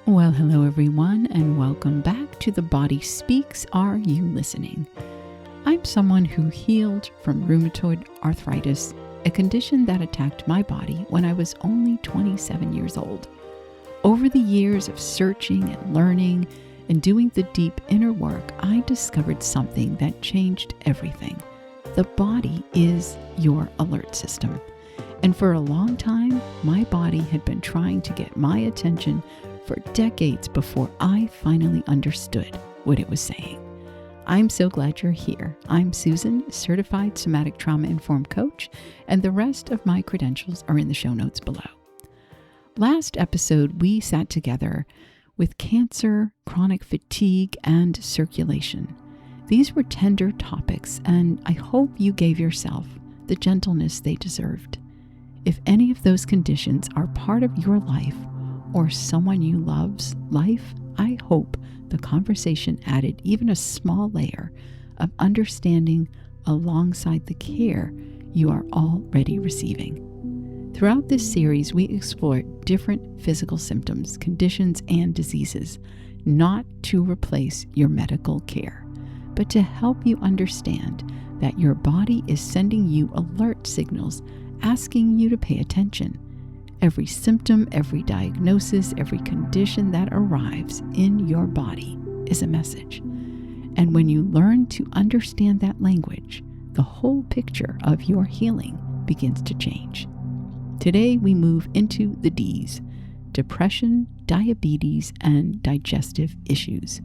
Well, hello everyone, and welcome back to The Body Speaks. Are you listening? I'm someone who healed from rheumatoid arthritis, a condition that attacked my body when I was only 27 years old. Over the years of searching and learning and doing the deep inner work, I discovered something that changed everything. The body is your alert system. And for a long time, my body had been trying to get my attention for decades before I finally understood what it was saying. I'm so glad you're here. I'm Susan, certified somatic trauma-informed coach, and the rest of my credentials are in the show notes below. Last episode, we sat together with cancer, chronic fatigue, and circulation. These were tender topics, and I hope you gave yourself the gentleness they deserved. If any of those conditions are part of your life, or someone you love's life, I hope the conversation added even a small layer of understanding alongside the care you are already receiving. Throughout this series, we explore different physical symptoms, conditions, and diseases, not to replace your medical care, but to help you understand that your body is sending you alert signals, asking you to pay attention. Every symptom, every diagnosis, every condition that arrives in your body is a message. And when you learn to understand that language, the whole picture of your healing begins to change. Today, we move into the D's: depression, diabetes, and digestive issues.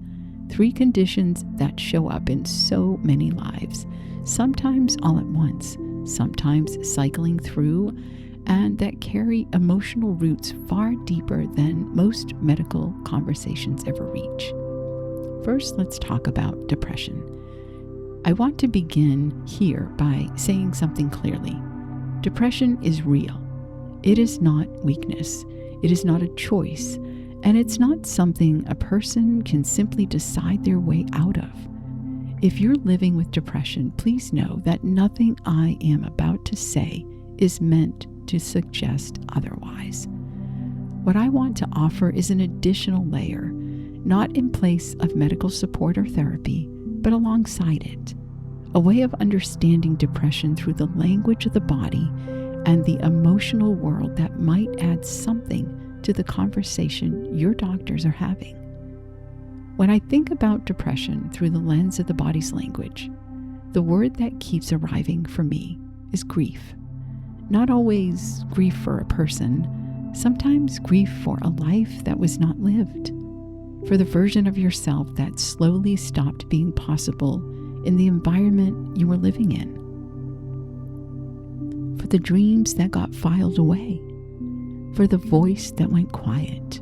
3 conditions that show up in so many lives, sometimes all at once, sometimes cycling through, and that carry emotional roots far deeper than most medical conversations ever reach. First, let's talk about depression. I want to begin here by saying something clearly. Depression is real. It is not weakness. It is not a choice, and it's not something a person can simply decide their way out of. If you're living with depression, please know that nothing I am about to say is meant to suggest otherwise. What I want to offer is an additional layer, not in place of medical support or therapy, but alongside it. A way of understanding depression through the language of the body and the emotional world that might add something to the conversation your doctors are having. When I think about depression through the lens of the body's language, the word that keeps arriving for me is grief. Not always grief for a person, sometimes grief for a life that was not lived, for the version of yourself that slowly stopped being possible in the environment you were living in, for the dreams that got filed away, for the voice that went quiet,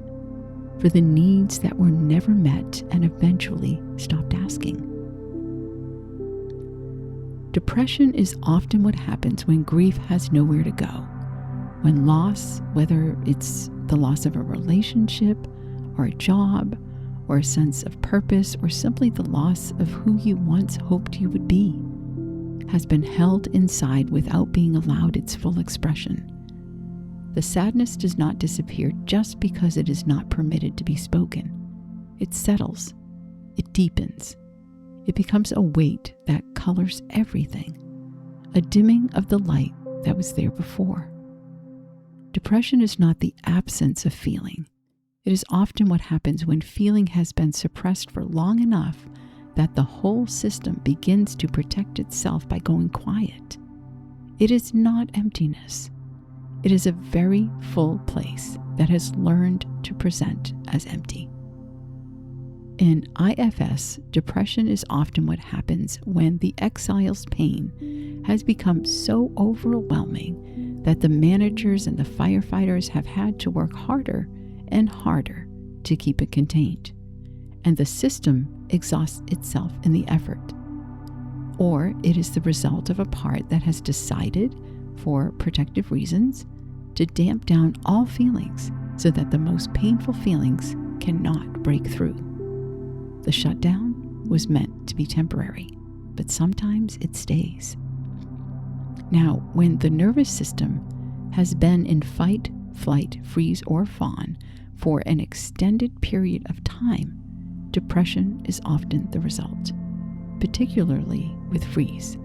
for the needs that were never met and eventually stopped asking. Depression is often what happens when grief has nowhere to go. When loss, whether it's the loss of a relationship or a job or a sense of purpose or simply the loss of who you once hoped you would be, has been held inside without being allowed its full expression. The sadness does not disappear just because it is not permitted to be spoken. It settles. It deepens. It becomes a weight that colors everything, a dimming of the light that was there before. Depression is not the absence of feeling. It is often what happens when feeling has been suppressed for long enough that the whole system begins to protect itself by going quiet. It is not emptiness. It is a very full place that has learned to present as empty. In IFS, depression is often what happens when the exile's pain has become so overwhelming that the managers and the firefighters have had to work harder and harder to keep it contained, and the system exhausts itself in the effort. Or it is the result of a part that has decided, for protective reasons, to damp down all feelings so that the most painful feelings cannot break through. The shutdown was meant to be temporary, but sometimes it stays. Now, when the nervous system has been in fight, flight, freeze, or fawn for an extended period of time, depression is often the result, particularly with freeze.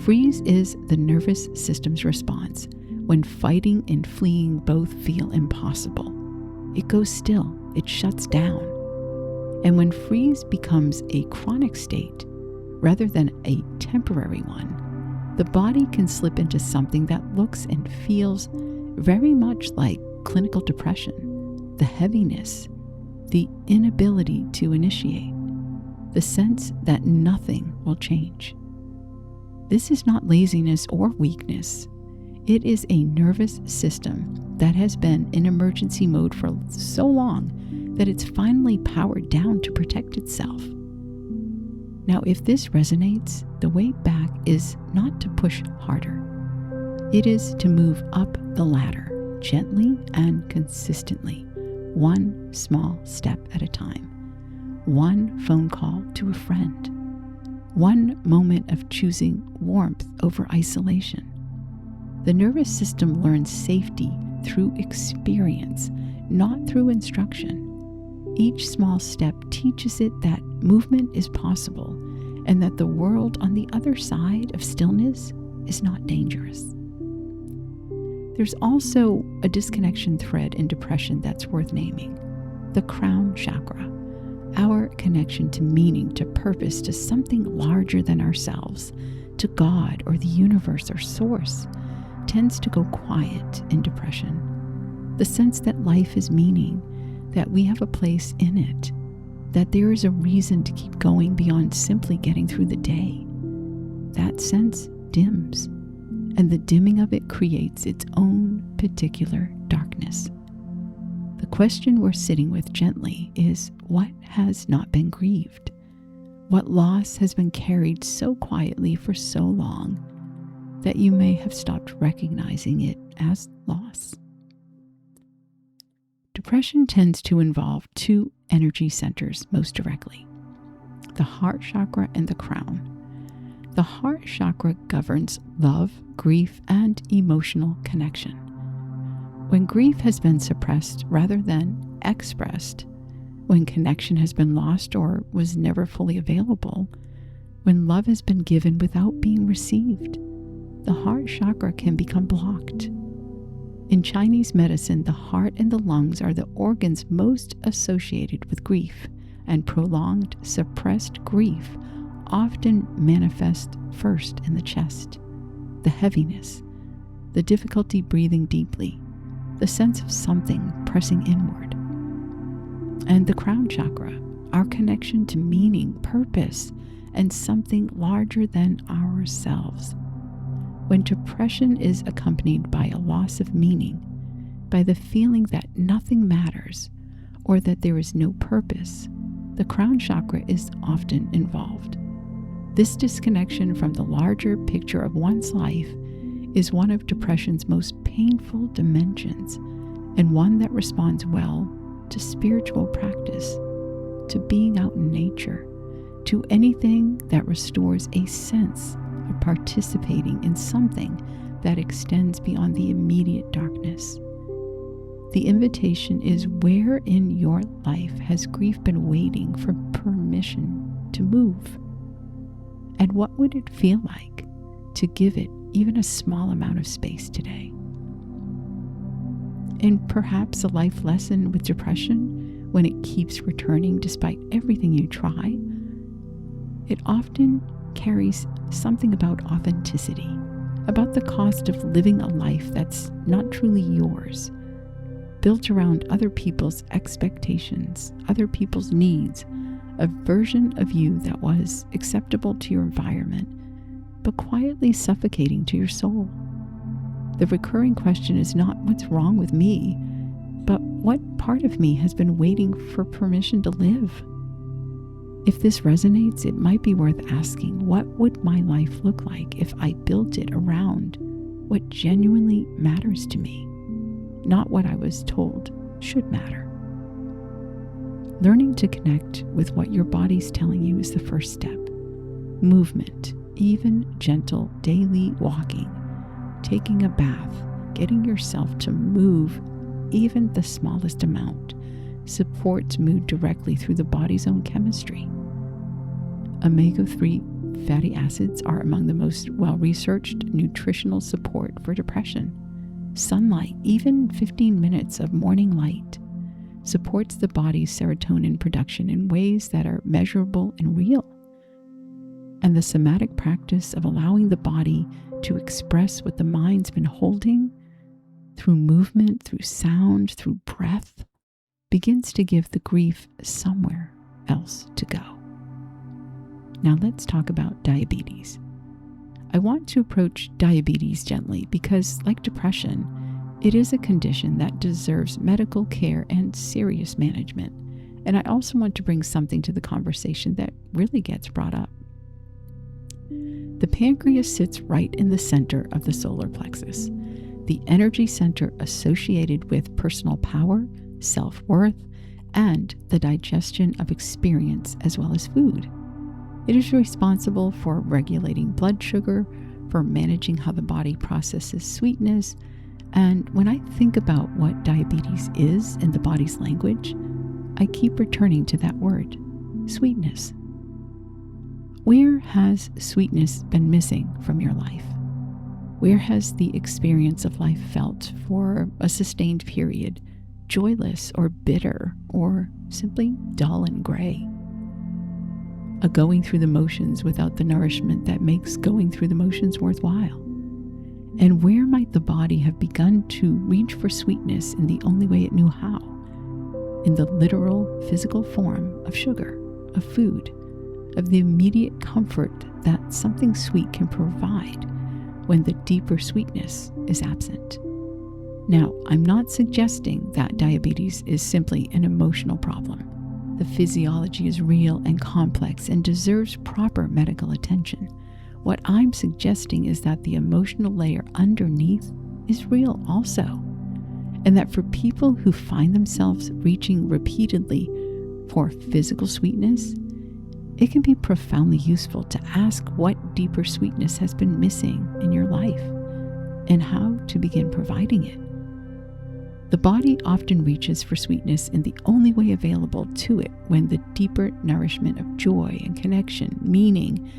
Freeze is the nervous system's response when fighting and fleeing both feel impossible. It goes still, it shuts down. And when freeze becomes a chronic state rather than a temporary one, the body can slip into something that looks and feels very much like clinical depression. The heaviness, the inability to initiate, the sense that nothing will change. This is not laziness or weakness. It is a nervous system that has been in emergency mode for so long that it's finally powered down to protect itself. Now, if this resonates, the way back is not to push harder. It is to move up the ladder, gently and consistently, one small step at a time. One phone call to a friend. One moment of choosing warmth over isolation. The nervous system learns safety through experience, not through instruction. Each small step teaches it that movement is possible and that the world on the other side of stillness is not dangerous. There's also a disconnection thread in depression that's worth naming: the crown chakra. Our connection to meaning, to purpose, to something larger than ourselves, to God or the universe or source, tends to go quiet in depression. The sense that life is meaning, that we have a place in it, that there is a reason to keep going beyond simply getting through the day. That sense dims, and the dimming of it creates its own particular darkness. The question we're sitting with gently is, what has not been grieved? What loss has been carried so quietly for so long that you may have stopped recognizing it as loss? Depression tends to involve two energy centers most directly: the heart chakra and the crown. The heart chakra governs love, grief, and emotional connection. When grief has been suppressed rather than expressed, when connection has been lost or was never fully available, when love has been given without being received, the heart chakra can become blocked. In Chinese medicine, the heart and the lungs are the organs most associated with grief, and prolonged, suppressed grief often manifests first in the chest. The heaviness, the difficulty breathing deeply, the sense of something pressing inward. And the crown chakra, our connection to meaning, purpose, and something larger than ourselves. When depression is accompanied by a loss of meaning, by the feeling that nothing matters or that there is no purpose, the crown chakra is often involved. This disconnection from the larger picture of one's life is one of depression's most painful dimensions, and one that responds well to spiritual practice, to being out in nature, to anything that restores a sense of participating in something that extends beyond the immediate darkness. The invitation is, where in your life has grief been waiting for permission to move? And what would it feel like to give it even a small amount of space today? And perhaps a life lesson with depression, when it keeps returning despite everything you try, it often carries something about authenticity, about the cost of living a life that's not truly yours, built around other people's expectations, other people's needs, a version of you that was acceptable to your environment, but quietly suffocating to your soul. The recurring question is not what's wrong with me, but what part of me has been waiting for permission to live? If this resonates, it might be worth asking, what would my life look like if I built it around what genuinely matters to me, not what I was told should matter? Learning to connect with what your body's telling you is the first step. Movement, even gentle daily walking, taking a bath, getting yourself to move even the smallest amount, supports mood directly through the body's own chemistry. Omega-3 fatty acids are among the most well-researched nutritional support for depression. Sunlight, even 15 minutes of morning light, supports the body's serotonin production in ways that are measurable and real. And the somatic practice of allowing the body to express what the mind's been holding through movement, through sound, through breath, begins to give the grief somewhere else to go. Now let's talk about diabetes. I want to approach diabetes gently because, like depression, it is a condition that deserves medical care and serious management. And I also want to bring something to the conversation that really gets brought up. The pancreas sits right in the center of the solar plexus, the energy center associated with personal power, self-worth, and the digestion of experience as well as food. It is responsible for regulating blood sugar, for managing how the body processes sweetness, and when I think about what diabetes is in the body's language, I keep returning to that word, sweetness. Where has sweetness been missing from your life? Where has the experience of life felt for a sustained period, joyless or bitter, or simply dull and gray? A going through the motions without the nourishment that makes going through the motions worthwhile? And where might the body have begun to reach for sweetness in the only way it knew how? In the literal physical form of sugar, of food, of the immediate comfort that something sweet can provide when the deeper sweetness is absent. Now, I'm not suggesting that diabetes is simply an emotional problem. The physiology is real and complex and deserves proper medical attention. What I'm suggesting is that the emotional layer underneath is real also, and that for people who find themselves reaching repeatedly for physical sweetness, it can be profoundly useful to ask what deeper sweetness has been missing in your life and how to begin providing it. The body often reaches for sweetness in the only way available to it when the deeper nourishment of joy and connection, meaning,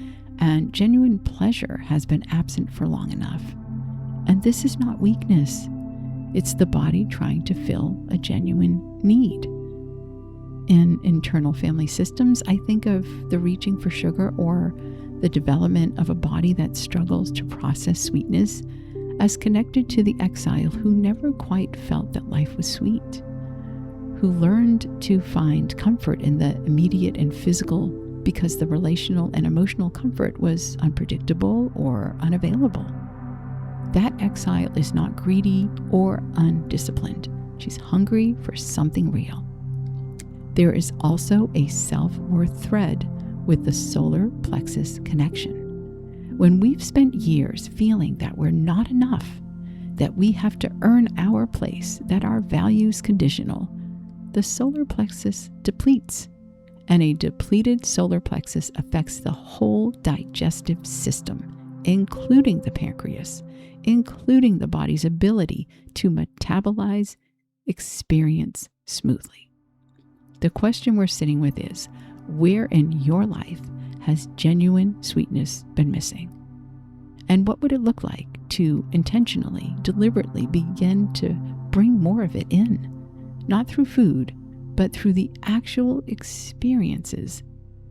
and genuine pleasure has been absent for long enough. And this is not weakness. It's the body trying to fill a genuine need. In internal family systems, I think of the reaching for sugar or the development of a body that struggles to process sweetness as connected to the exile who never quite felt that life was sweet, who learned to find comfort in the immediate and physical because the relational and emotional comfort was unpredictable or unavailable. That exile is not greedy or undisciplined. She's hungry for something real. There is also a self-worth thread with the solar plexus connection. When we've spent years feeling that we're not enough, that we have to earn our place, that our value's conditional, the solar plexus depletes. And a depleted solar plexus affects the whole digestive system, including the pancreas, including the body's ability to metabolize experience smoothly. The question we're sitting with is, where in your life has genuine sweetness been missing? And what would it look like to intentionally, deliberately begin to bring more of it in? Not through food, but through the actual experiences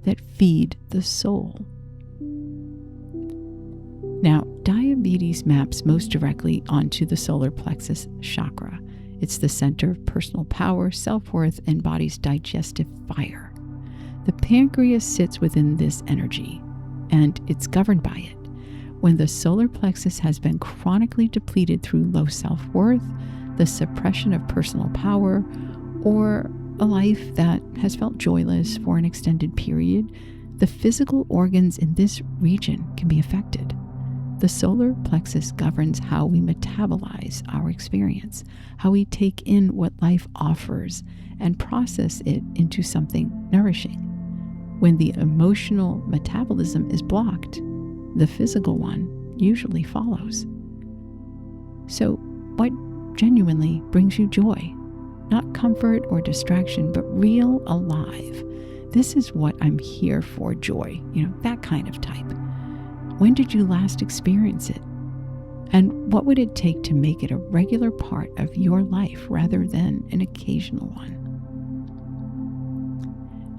that feed the soul. Now, diabetes maps most directly onto the solar plexus chakra. It's the center of personal power, self-worth, and body's digestive fire. The pancreas sits within this energy, and it's governed by it. When the solar plexus has been chronically depleted through low self-worth, the suppression of personal power, or a life that has felt joyless for an extended period, the physical organs in this region can be affected. The solar plexus governs how we metabolize our experience, how we take in what life offers and process it into something nourishing. When the emotional metabolism is blocked, the physical one usually follows. So what genuinely brings you joy. Not comfort or distraction, but real alive. This is what I'm here for, joy. That kind of type. When did you last experience it? And what would it take to make it a regular part of your life rather than an occasional one?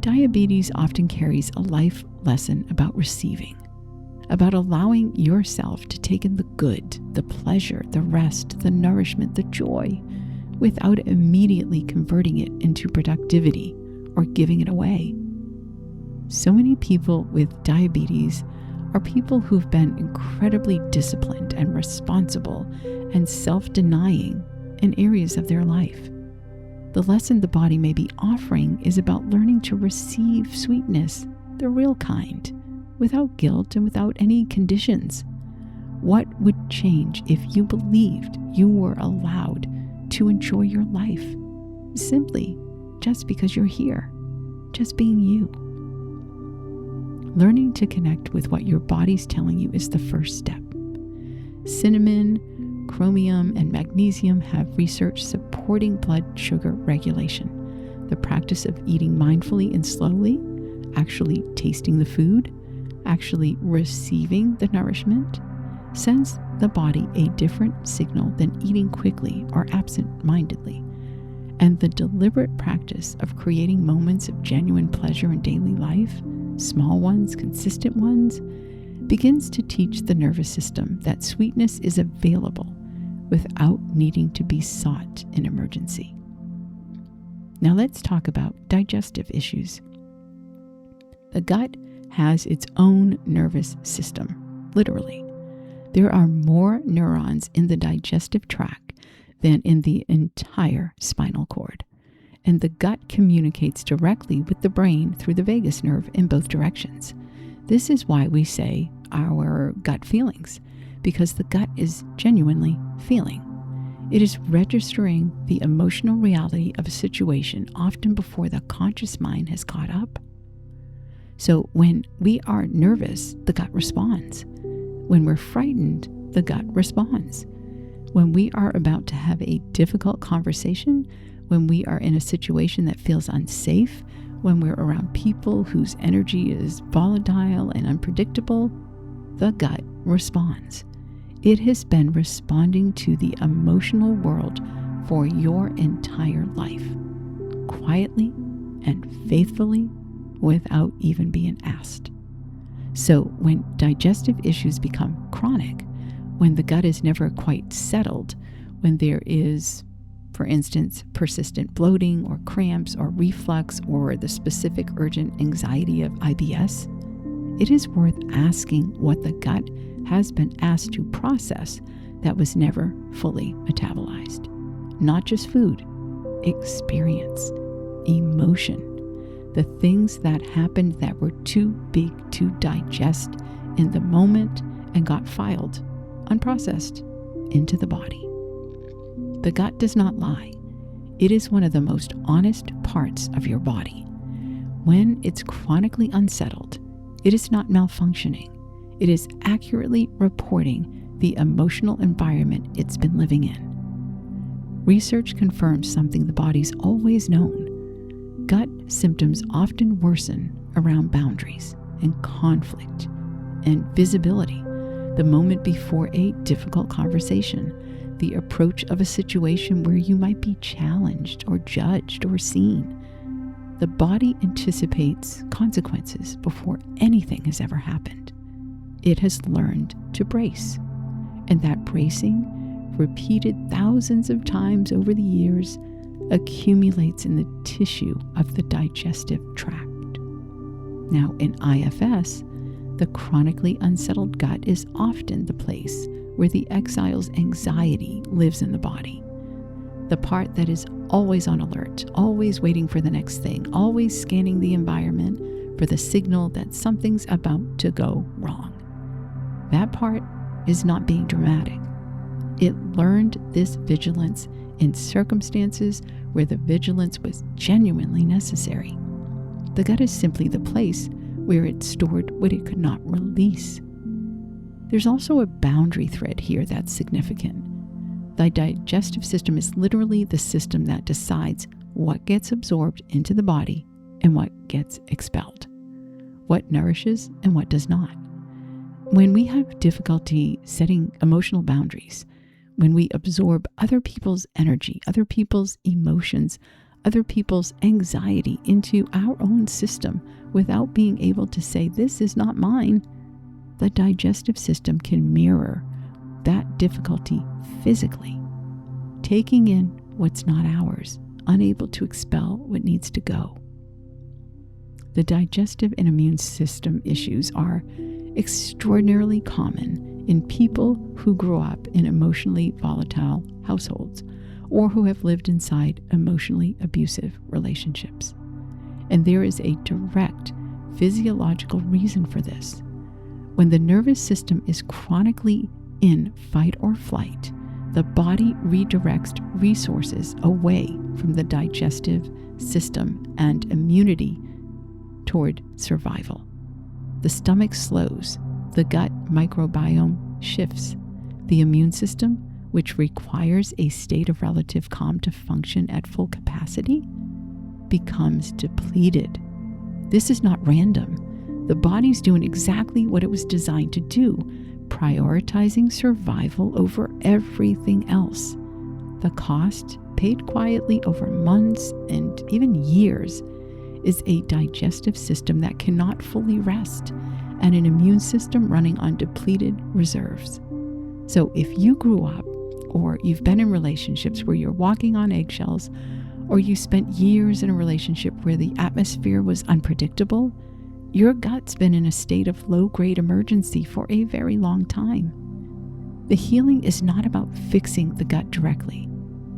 Diabetes often carries a life lesson about receiving, about allowing yourself to take in the good, the pleasure, the rest, the nourishment, the joy, without immediately converting it into productivity or giving it away. So many people with diabetes are people who've been incredibly disciplined and responsible and self-denying in areas of their life. The lesson the body may be offering is about learning to receive sweetness, the real kind, without guilt and without any conditions. What would change if you believed you were allowed to enjoy your life, simply just because you're here, just being you? Learning to connect with what your body's telling you is the first step. Cinnamon, chromium, and magnesium have research supporting blood sugar regulation. The practice of eating mindfully and slowly, actually tasting the food, actually receiving the nourishment, sends the body a different signal than eating quickly or absent-mindedly. And the deliberate practice of creating moments of genuine pleasure in daily life, small ones, consistent ones, begins to teach the nervous system that sweetness is available without needing to be sought in emergency. Now let's talk about digestive issues. The gut has its own nervous system, literally. There are more neurons in the digestive tract than in the entire spinal cord. And the gut communicates directly with the brain through the vagus nerve in both directions. This is why we say our gut feelings, because the gut is genuinely feeling. It is registering the emotional reality of a situation often before the conscious mind has caught up. So when we are nervous, the gut responds. When we're frightened, the gut responds. When we are about to have a difficult conversation, when we are in a situation that feels unsafe, when we're around people whose energy is volatile and unpredictable, the gut responds. It has been responding to the emotional world for your entire life, quietly and faithfully, without even being asked. So when digestive issues become chronic, when the gut is never quite settled, when there is, for instance, persistent bloating or cramps or reflux or the specific urgent anxiety of IBS, it is worth asking what the gut has been asked to process that was never fully metabolized. Not just food, experience, emotion, the things that happened that were too big to digest in the moment and got filed, unprocessed, into the body. The gut does not lie. It is one of the most honest parts of your body. When it's chronically unsettled, it is not malfunctioning. It is accurately reporting the emotional environment it's been living in. Research confirms something the body's always known. Gut symptoms often worsen around boundaries and conflict and visibility, the moment before a difficult conversation, the approach of a situation where you might be challenged or judged or seen. The body anticipates consequences before anything has ever happened. It has learned to brace, and that bracing, repeated thousands of times over the years, accumulates in the tissue of the digestive tract. Now, in IFS, the chronically unsettled gut is often the place where the exile's anxiety lives in the body. The part that is always on alert, always waiting for the next thing, always scanning the environment for the signal that something's about to go wrong. That part is not being dramatic. It learned this vigilance in circumstances where the vigilance was genuinely necessary. The gut is simply the place where it stored what it could not release. There's also a boundary thread here that's significant. The digestive system is literally the system that decides what gets absorbed into the body and what gets expelled, what nourishes and what does not. When we have difficulty setting emotional boundaries, when we absorb other people's energy, other people's emotions, other people's anxiety into our own system without being able to say, this is not mine, the digestive system can mirror that difficulty physically, taking in what's not ours, unable to expel what needs to go. The digestive and immune system issues are extraordinarily common in people who grew up in emotionally volatile households or who have lived inside emotionally abusive relationships. And there is a direct physiological reason for this. When the nervous system is chronically in fight or flight, the body redirects resources away from the digestive system and immunity toward survival. The stomach slows, the gut microbiome shifts, the immune system, which requires a state of relative calm to function at full capacity, becomes depleted. This is not random. The body's doing exactly what it was designed to do, prioritizing survival over everything else. The cost, paid quietly over months and even years, is a digestive system that cannot fully rest and an immune system running on depleted reserves. So if you grew up or you've been in relationships where you're walking on eggshells, or you spent years in a relationship where the atmosphere was unpredictable, your gut's been in a state of low-grade emergency for a very long time. The healing is not about fixing the gut directly.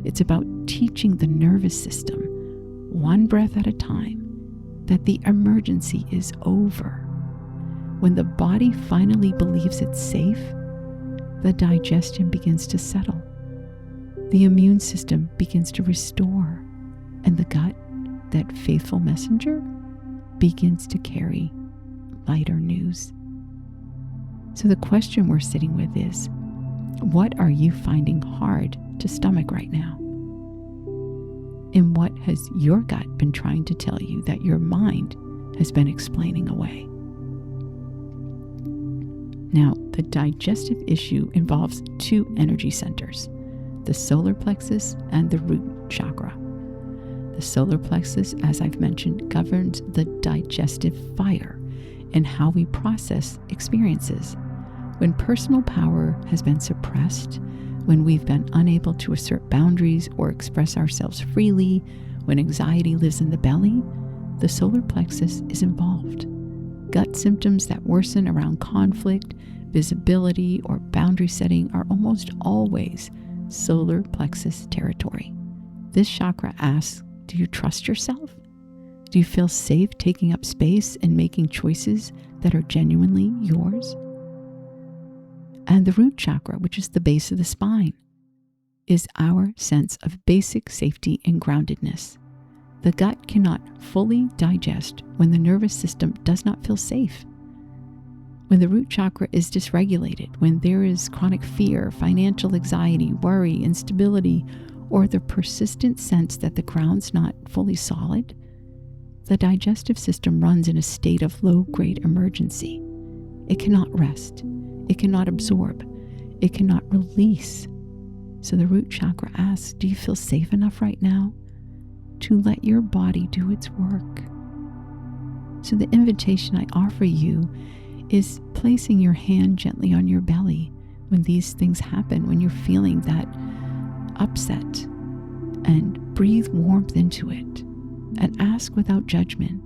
It's about teaching the nervous system, one breath at a time, that the emergency is over. When the body finally believes it's safe, the digestion begins to settle. The immune system begins to restore, and the gut, that faithful messenger, begins to carry lighter news. So the question we're sitting with is, what are you finding hard to stomach right now? And what has your gut been trying to tell you that your mind has been explaining away? Now, the digestive issue involves two energy centers, the solar plexus and the root chakra. The solar plexus, as I've mentioned, governs the digestive fire and how we process experiences. When personal power has been suppressed, when we've been unable to assert boundaries or express ourselves freely, when anxiety lives in the belly, the solar plexus is involved. Gut symptoms that worsen around conflict, visibility, or boundary setting are almost always solar plexus territory. This chakra asks, do you trust yourself? Do you feel safe taking up space and making choices that are genuinely yours? And the root chakra, which is the base of the spine, is our sense of basic safety and groundedness. The gut cannot fully digest when the nervous system does not feel safe. When the root chakra is dysregulated, when there is chronic fear, financial anxiety, worry, instability, or the persistent sense that the ground's not fully solid, the digestive system runs in a state of low-grade emergency. It cannot rest. It cannot absorb. It cannot release. So the root chakra asks, do you feel safe enough right now to let your body do its work? So the invitation I offer you is placing your hand gently on your belly when these things happen, when you're feeling that upset, and breathe warmth into it and ask without judgment,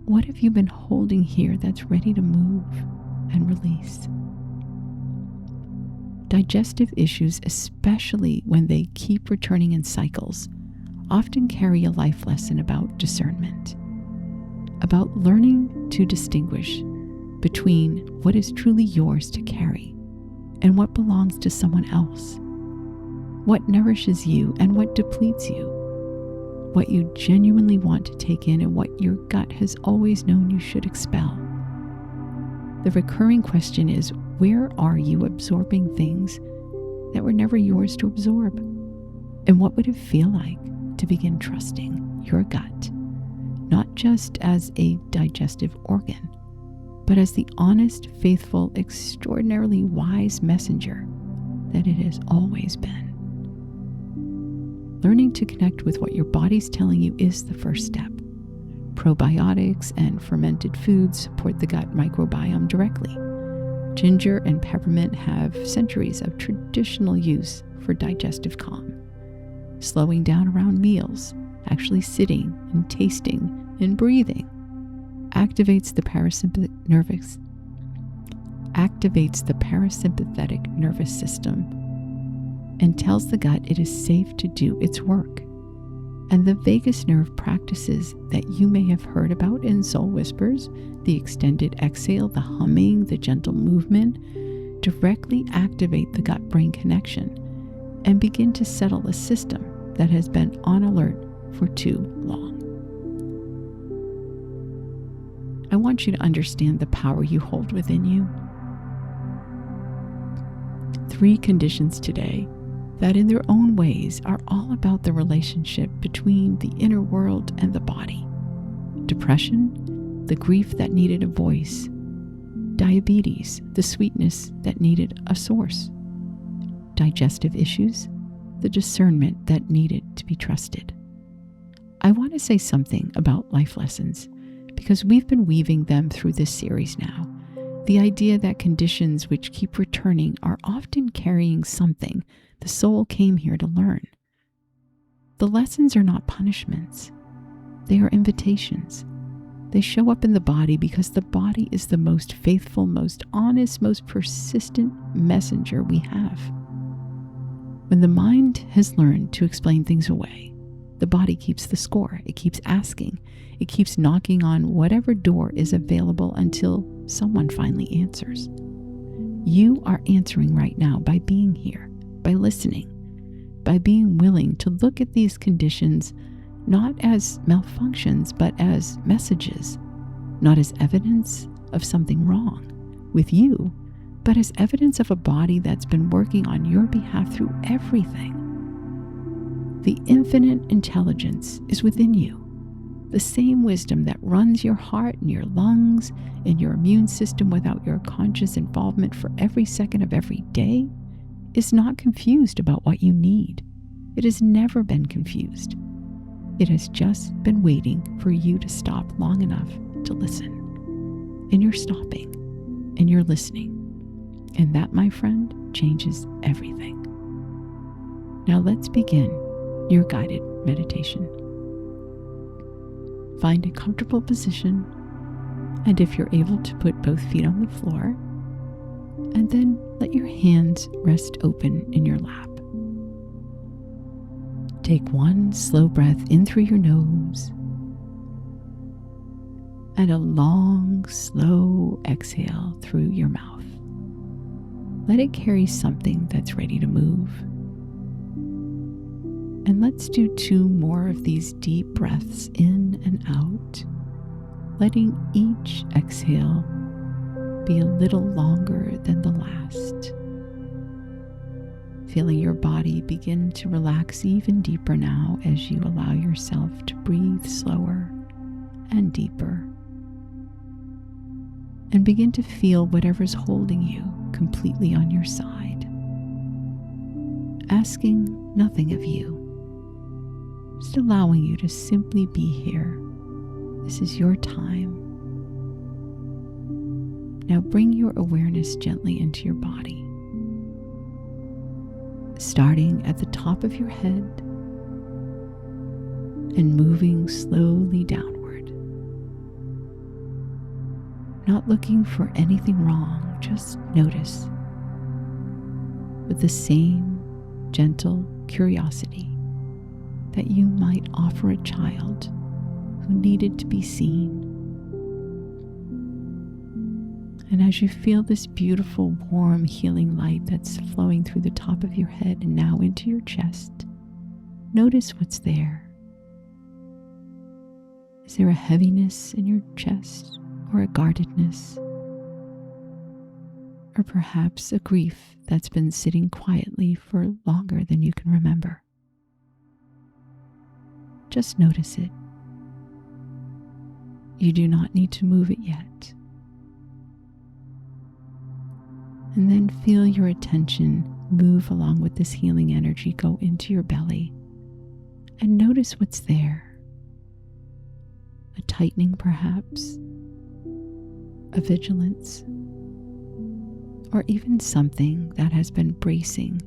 what have you been holding here that's ready to move and release? Digestive issues, especially when they keep returning in cycles, often carry a life lesson about discernment, about learning to distinguish between what is truly yours to carry and what belongs to someone else, what nourishes you and what depletes you, what you genuinely want to take in and what your gut has always known you should expel. The recurring question is, where are you absorbing things that were never yours to absorb? And what would it feel like to begin trusting your gut, not just as a digestive organ, but as the honest, faithful, extraordinarily wise messenger that it has always been? Learning to connect with what your body's telling you is the first step. Probiotics and fermented foods support the gut microbiome directly. Ginger and peppermint have centuries of traditional use for digestive calm. Slowing down around meals, actually sitting and tasting and breathing, activates the parasympathetic nervous system and tells the gut it is safe to do its work. And the vagus nerve practices that you may have heard about in Soul Whispers, the extended exhale, the humming, the gentle movement, directly activate the gut-brain connection and begin to settle a system that has been on alert for too long. I want you to understand the power you hold within you. 3 conditions today that in their own ways are all about the relationship between the inner world and the body. Depression, the grief that needed a voice. Diabetes, the sweetness that needed a source. Digestive issues, the discernment that needed to be trusted. I want to say something about life lessons because we've been weaving them through this series now. The idea that conditions which keep returning are often carrying something the soul came here to learn. The lessons are not punishments. They are invitations. They show up in the body because the body is the most faithful, most honest, most persistent messenger we have. When the mind has learned to explain things away, the body keeps the score. It keeps asking. It keeps knocking on whatever door is available until someone finally answers. You are answering right now by being here, by listening, by being willing to look at these conditions not as malfunctions, but as messages, not as evidence of something wrong with you, but as evidence of a body that's been working on your behalf through everything. The infinite intelligence is within you. The same wisdom that runs your heart and your lungs and your immune system without your conscious involvement for every second of every day is not confused about what you need. It has never been confused. It has just been waiting for you to stop long enough to listen. And you're stopping and you're listening. And that, my friend, changes everything. Now let's begin your guided meditation. Find a comfortable position, and if you're able to put both feet on the floor, and then let your hands rest open in your lap. Take one slow breath in through your nose, and a long, slow exhale through your mouth. Let it carry something that's ready to move. And let's do 2 more of these deep breaths in and out, letting each exhale be a little longer than the last. Feeling your body begin to relax even deeper now as you allow yourself to breathe slower and deeper. And begin to feel whatever's holding you completely on your side. Asking nothing of you. Just allowing you to simply be here. This is your time. Now bring your awareness gently into your body. Starting at the top of your head and moving slowly downward. Not looking for anything wrong, just notice with the same gentle curiosity that you might offer a child who needed to be seen. And as you feel this beautiful, warm, healing light that's flowing through the top of your head and now into your chest, notice what's there. Is there a heaviness in your chest or a guardedness? Or or perhaps a grief that's been sitting quietly for longer than you can remember. Just notice it. You do not need to move it yet. And then feel your attention move along with this healing energy, go into your belly, and notice what's there. A tightening perhaps, a vigilance, or even something that has been bracing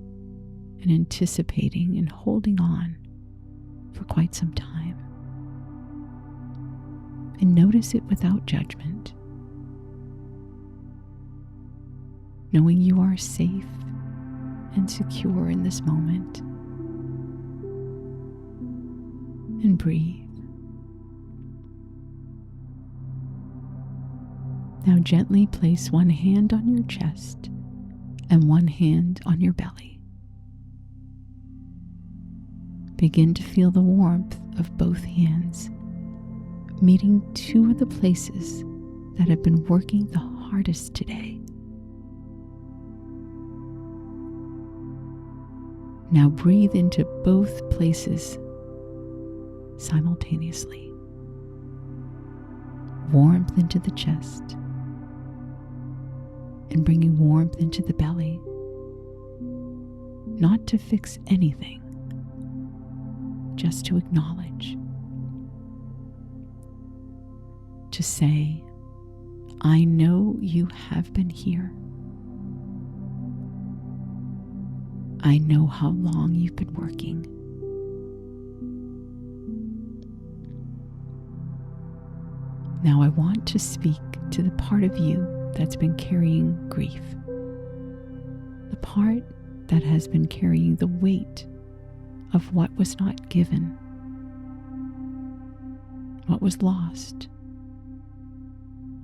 and anticipating and holding on for quite some time. And notice it without judgment, knowing you are safe and secure in this moment. And breathe. Now gently place one hand on your chest and one hand on your belly. Begin to feel the warmth of both hands meeting two of the places that have been working the hardest today. Now breathe into both places simultaneously. Warmth into the chest and bringing warmth into the belly, not to fix anything, just to acknowledge, to say, I know you have been here. I know how long you've been working. Now I want to speak to the part of you that's been carrying grief, the part that has been carrying the weight of what was not given, what was lost,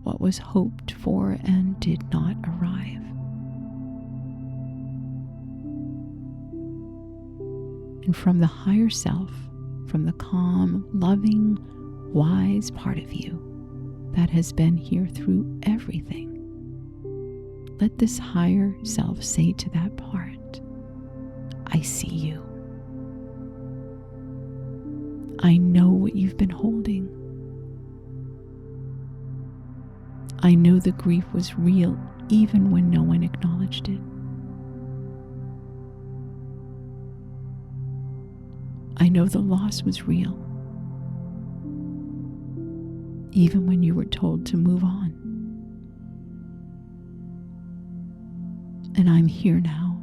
what was hoped for and did not arrive. And from the higher self, from the calm, loving, wise part of you that has been here through everything, let this higher self say to that part, I see you. I know what you've been holding. I know the grief was real even when no one acknowledged it. I know the loss was real even when you were told to move on. And I'm here now.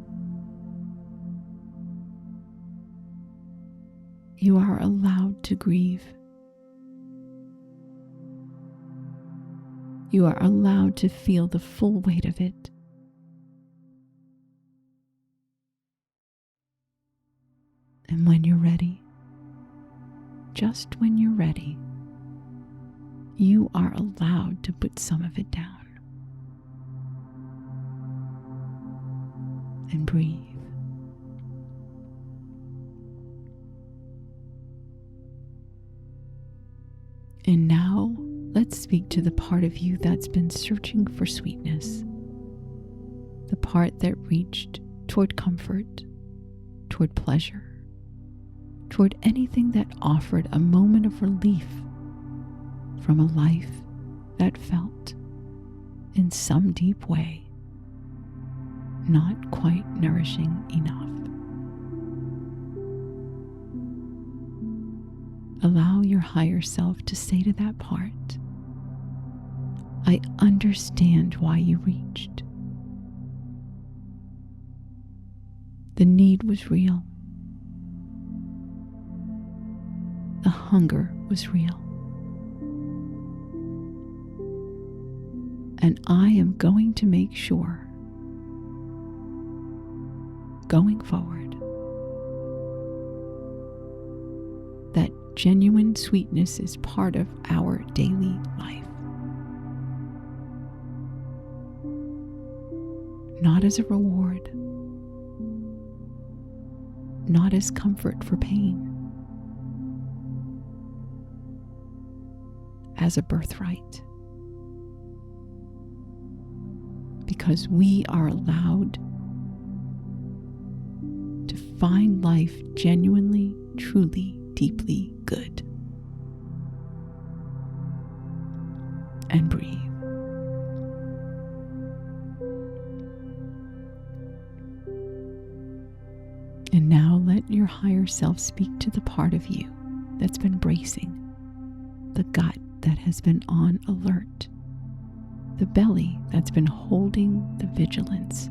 You are allowed to grieve. You are allowed to feel the full weight of it. And when you're ready, just when you're ready, you are allowed to put some of it down. And breathe. And now let's speak to the part of you that's been searching for sweetness, the part that reached toward comfort, toward pleasure, toward anything that offered a moment of relief from a life that felt, in some deep way, not quite nourishing enough. Allow your higher self to say to that part, I understand why you reached. The need was real. The hunger was real. And I am going to make sure, going forward, that genuine sweetness is part of our daily life. Not as a reward, not as comfort for pain, as a birthright. because we are allowed to find life genuinely, truly, deeply good. And breathe. And now let your higher self speak to the part of you that's been bracing, the gut that has been on alert, the belly that's been holding the vigilance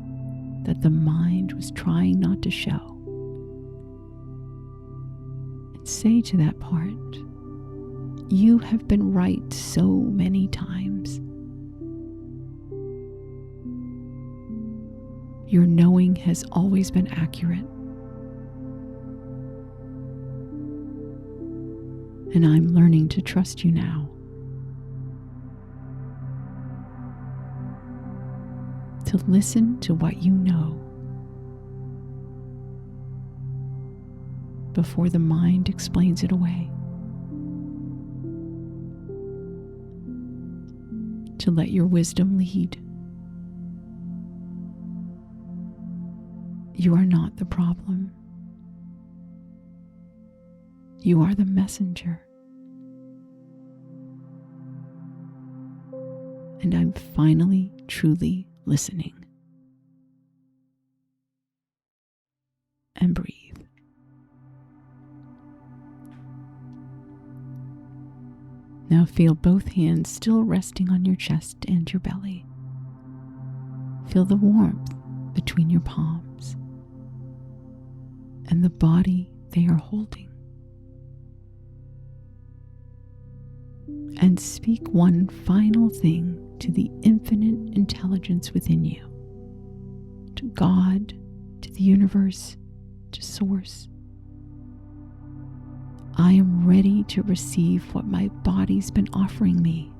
that the mind was trying not to show. And say to that part, you have been right so many times. Your knowing has always been accurate. And I'm learning to trust you now. To listen to what you know before the mind explains it away. To let your wisdom lead. You are not the problem. You are the messenger. And I'm finally, truly listening. And breathe. Now feel both hands still resting on your chest and your belly. Feel the warmth between your palms and the body they are holding. And speak one final thing to the infinite intelligence within you, to God, to the universe, to Source. I am ready to receive what my body's been offering me.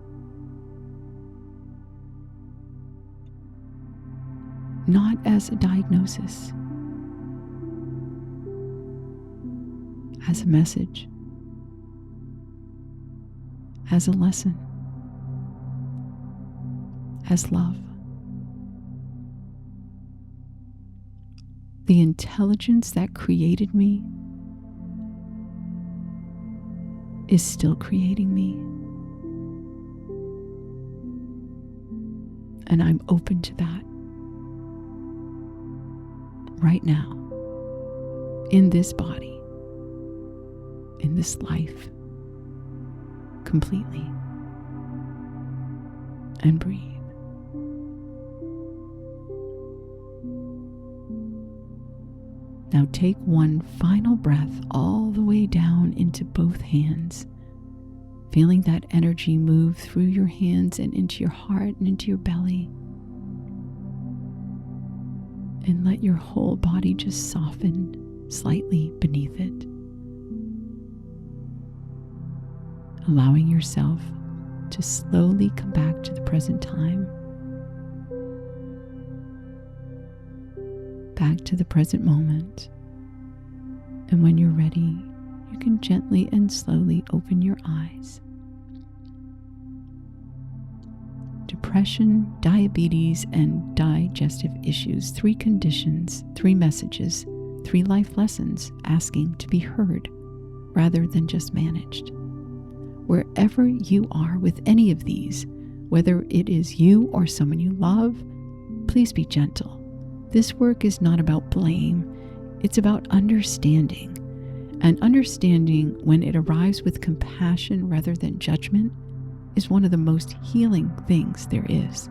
Not as a diagnosis, as a message, as a lesson, as love. The intelligence that created me is still creating me. And I'm open to that right now, in this body, in this life, completely. And breathe. Now take one final breath all the way down into both hands, feeling that energy move through your hands and into your heart and into your belly. And let your whole body just soften slightly beneath it, allowing yourself to slowly come back to the present time, back to the present moment. And when you're ready, you can gently and slowly open your eyes. Depression, diabetes, and digestive issues, 3 conditions, 3 messages, 3 life lessons asking to be heard rather than just managed. Wherever you are with any of these, whether it is you or someone you love, please be gentle. This work is not about blame, it's about understanding. And understanding, when it arrives with compassion rather than judgment, is one of the most healing things there is.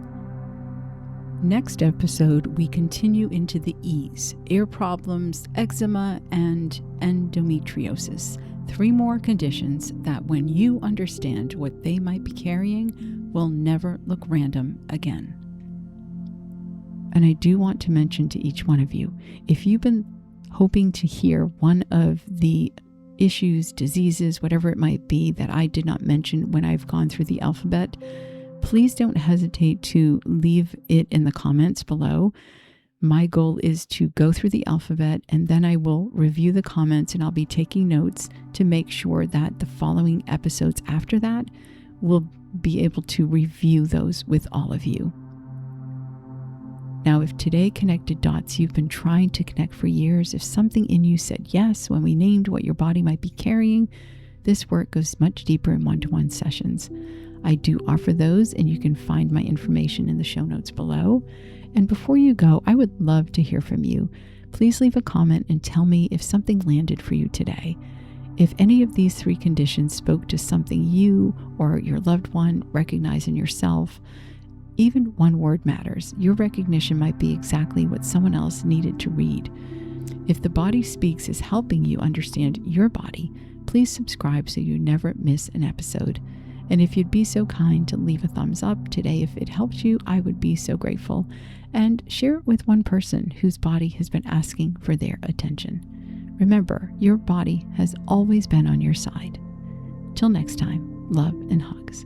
Next episode, we continue into the E's, ear problems, eczema, and endometriosis. 3 more conditions that, when you understand what they might be carrying, will never look random again. And I do want to mention to each one of you, if you've been hoping to hear one of the issues, diseases, whatever it might be that I did not mention when I've gone through the alphabet, please don't hesitate to leave it in the comments below. My goal is to go through the alphabet, and then I will review the comments, and I'll be taking notes to make sure that the following episodes after that will be able to review those with all of you. Now, if today connected dots you've been trying to connect for years, if something in you said yes when we named what your body might be carrying, this work goes much deeper in one-to-one sessions. I do offer those, and you can find my information in the show notes below. And before you go, I would love to hear from you. Please leave a comment and tell me if something landed for you today. If any of these 3 conditions spoke to something you or your loved one recognize in yourself, even one word matters. Your recognition might be exactly what someone else needed to read. If The Body Speaks is helping you understand your body, please subscribe so you never miss an episode. And if you'd be so kind to leave a thumbs up today if it helped you, I would be so grateful. And share it with one person whose body has been asking for their attention. Remember, your body has always been on your side. Till next time, love and hugs.